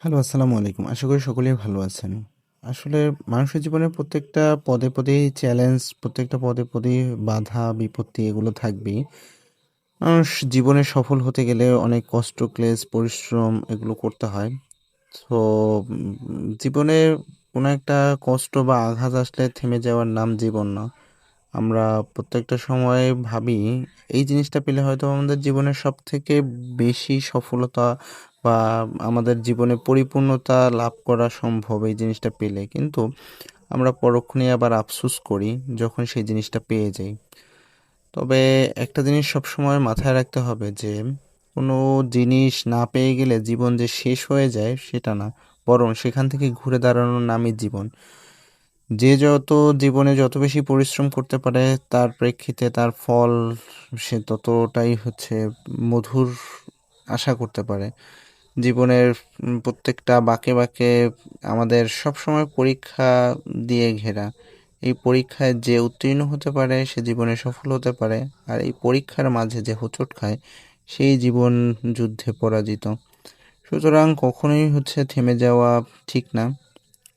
Hello, আসসালামু আলাইকুম। আশা করি সকলেই ভালো আছেন। আসলে মানুষের জীবনের প্রত্যেকটা পদে, পদেই চ্যালেঞ্জ, প্রত্যেকটা পদে, পদেই বাধা, বিপত্তি এগুলো থাকবেই। মানুষ জীবনে সফল হতে গেলে অনেক কষ্ট, ক্লেশ, পরিশ্রম এগুলো করতে হয়। তো জীবনে কোনো একটা কষ্ট বা আঘাত আসলে থেমে যাওয়ার নাম জীবন না। আমরা প্রত্যেকটা সময়ে ভাবি এই জিনিসটা পেলে হয়তো আমাদের জীবনের সবথেকে বেশি সফলতা বা আমাদের জীবনে পরিপূর্ণতা লাভ করা সম্ভব এই জিনিসটা পেলে। কিন্তু আমরা পরক্ষণেই আবার আফসোস করি যখন সেই জিনিসটা পেয়ে যাই। তবে একটা জিনিস সবসময় মাথায় রাখতে হবে যে কোনো জিনিস না পেয়ে গেলে জীবন যে শেষ হয়ে যায় সেটা না। বরং সেখান থেকে ঘুরে দাঁড়ানোর নামই জীবন। যে যত জীবনে যত বেশি পরিশ্রম করতে পারে তার প্রেক্ষিতে তার ফল সে ততটাই মধুর আশা করতে পারে। জীবনের প্রত্যেকটা বাঁকে, বাঁকে আমাদের সবসময় পরীক্ষা দিয়ে ঘেরা। এই পরীক্ষায় যে উত্তীর্ণ হতে পারে সে জীবনে সফল হতে পারে। আর এই পরীক্ষার মাঝে যে হোঁচট খায় সেই জীবন যুদ্ধে পরাজিত। সুতরাং কখনোই থেমে যাওয়া ঠিক না।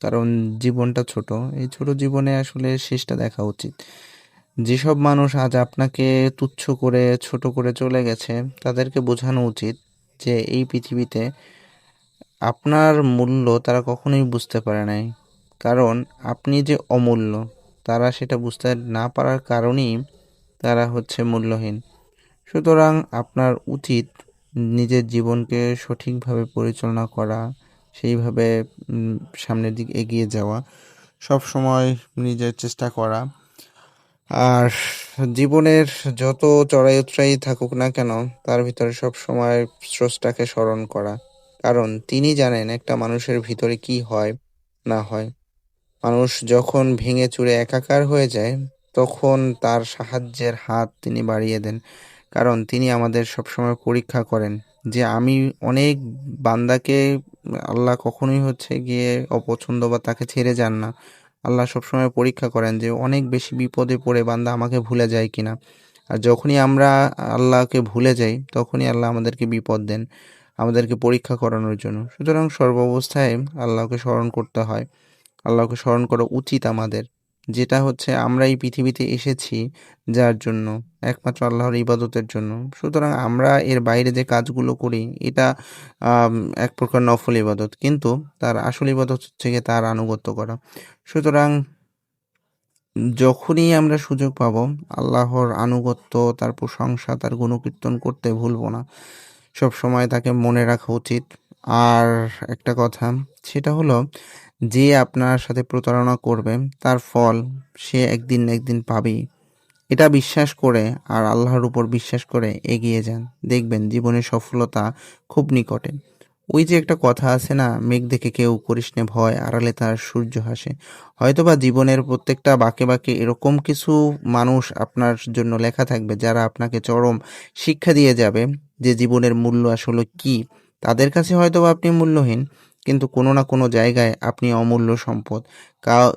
কারণ জীবনটা ছোট। এই ছোট জীবনে আসলে শেষটা দেখা উচিত। যেসব মানুষ আজ আপনাকে তুচ্ছ করে, ছোট করে চলে গেছে, তাদেরকে বোঝানো উচিত যে এই পৃথিবীতে আপনার মূল্য তারা কখনোই বুঝতে পারে নাই। কারণ আপনি যে অমূল্য, তারা সেটা বুঝতে না পারার কারণেই তারা মূল্যহীন। সুতরাং আপনার উচিত নিজের জীবনকে সঠিকভাবে পরিচালনা করা, সেইভাবে উম সামনের দিকে এগিয়ে যাওয়া, সবসময় নিজের চেষ্টা করা। আর জীবনের যত চড়াই-উতরাই থাকুক না কেন, তার ভিতরে সবসময় স্রষ্টাকে স্মরণ করা। কারণ তিনি জানেন একটা মানুষের ভিতরে কি হয়, না হয়। মানুষ যখন ভেঙে চুরে একাকার হয়ে যায়, তখন তার সাহায্যের হাত তিনি বাড়িয়ে দেন। কারণ তিনি আমাদের সবসময় পরীক্ষা করেন যে আমি অনেক বান্দাকে আল্লাহ কখনোই গিয়ে অপছন্দ বা তাকে ছেড়ে যান না। আল্লাহ সবসময় পরীক্ষা করেন যে অনেক বেশি বিপদে পড়ে বান্দা আমাকে ভুলে যায় কিনা। আর যখনই আমরা আল্লাহকে ভুলে যাই, তখনই আল্লাহ আমাদেরকে বিপদ দেন, আমাদেরকে পরীক্ষা করানোর জন্য। সুতরাং সর্বাবস্থায় আল্লাহকে স্মরণ করতে হয়। আল্লাহকে স্মরণ করা উচিত আমাদের। যেটা আমরা এই পৃথিবীতে এসেছি যার জন্য, একমাত্র আল্লাহর ইবাদতের জন্য। সুতরাং আমরা এর বাইরে যে কাজগুলো করি এটা আম এক প্রকার নফল ইবাদত। কিন্তু তার আসল ইবাদত গিয়ে তার আনুগত্য করা। সুতরাং যখনই আমরা সুযোগ পাবো আল্লাহর আনুগত্য, তার প্রশংসা, তার গুণকীর্তন করতে ভুলবো না। সবসময় তাকে মনে রাখা উচিত। আর একটা কথা সেটা হলো যে আপনার সাথে প্রতারণা করবে তার ফল সে একদিন না একদিন পাবেই। এটা বিশ্বাস করে আর আল্লাহর উপর বিশ্বাস করে এগিয়ে যান। দেখবেন জীবনের সফলতা খুব নিকটে। ওই যে একটা কথা আছে না, মেঘ দেখে কেউ করিস নে ভয়, আড়ালে তার সূর্য হাসে। হয়তোবা জীবনের প্রত্যেকটা বাঁকে, বাঁকে এরকম কিছু মানুষ আপনার জন্য লেখা থাকবে যারা আপনাকে চরম শিক্ষা দিয়ে যাবে যে জীবনের মূল্য আসলে কী। তাদের কাছে হয়তোবা আপনি মূল্যহীন, কিন্তু কোনো না কোনো জায়গায় আপনি অমূল্য সম্পদ। কা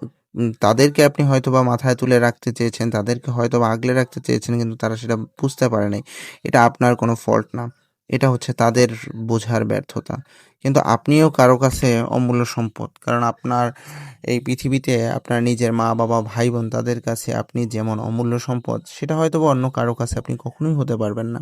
তাদেরকে আপনি হয়তোবা মাথায় তুলে রাখতে চেয়েছেন, তাদেরকে হয়তোবা আগলে রাখতে চেয়েছেন, কিন্তু তারা সেটা বুঝতে পারে নাই। এটা আপনার কোনো ফল্ট না। এটা তাদের বোঝার ব্যর্থতা। কিন্তু আপনিও কারো কাছে অমূল্য সম্পদ। কারণ আপনার এই পৃথিবীতে আপনার নিজের মা-বাবা, ভাই-বোন তাদের কাছে আপনি যেমন অমূল্য সম্পদ, সেটা হয়তোবা অন্য কারো কাছে আপনি কখনোই হতে পারবেন না।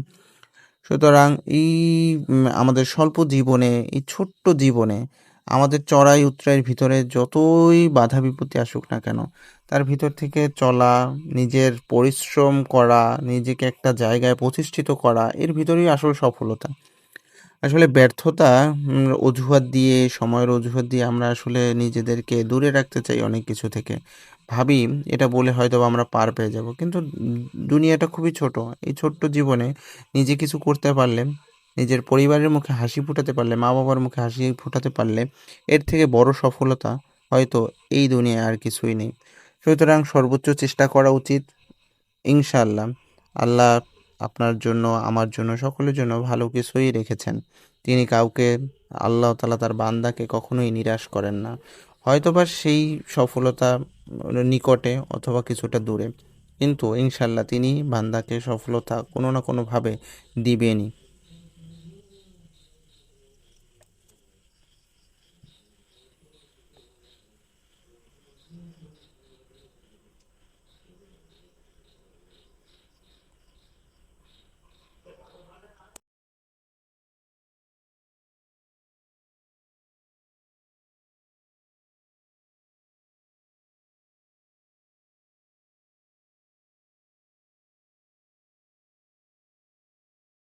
সুতরাং এই আমাদের স্বল্প জীবনে, এই ছোট্ট জীবনে আমাদের চড়াই-উতরাইয়ের ভিতরে যতই বাধা বিপত্তি আসুক না কেন, তার ভিতর থেকে চলা, নিজের পরিশ্রম করা, নিজেকে একটা জায়গায় প্রতিষ্ঠিত করা, এর ভিতরেই আসল সফলতা। আসলে ব্যর্থতা অজুহাত দিয়ে, সময়ের অজুহাত দিয়ে আমরা আসলে নিজেদেরকে দূরে রাখতে চাই অনেক কিছু থেকে। ভাবি এটা বলে হয়তোবা আমরা পার পেয়ে যাবো। কিন্তু দুনিয়াটা খুবই ছোট। এই ছোট্ট জীবনে নিজে কিছু করতে পারলে, নিজের পরিবারের মুখে হাসি ফোটাতে পারলে, মা-বাবার মুখে হাসি ফোটাতে পারলে, এর থেকে বড় সফলতা হয়তো এই দুনিয়ায় আর কিছুই নেই। সুতরাং সর্বোচ্চ চেষ্টা করা উচিত। ইনশাআল্লাহ আল্লাহ আপনার জন্য, আমার জন্য, সকলের জন্য ভালো কিছুই রেখেছেন। তিনি কাউকে, আল্লাহ তাআলা তার বান্দাকে কখনোই নিরাশ করেন না। হয়তোবা সেই সফলতা নিকটে অথবা কিছুটা দূরে। কিন্তু ইনশাআল্লাহ তিনি বান্দাকে সফলতা কোনো না কোনোভাবে দিবেনই।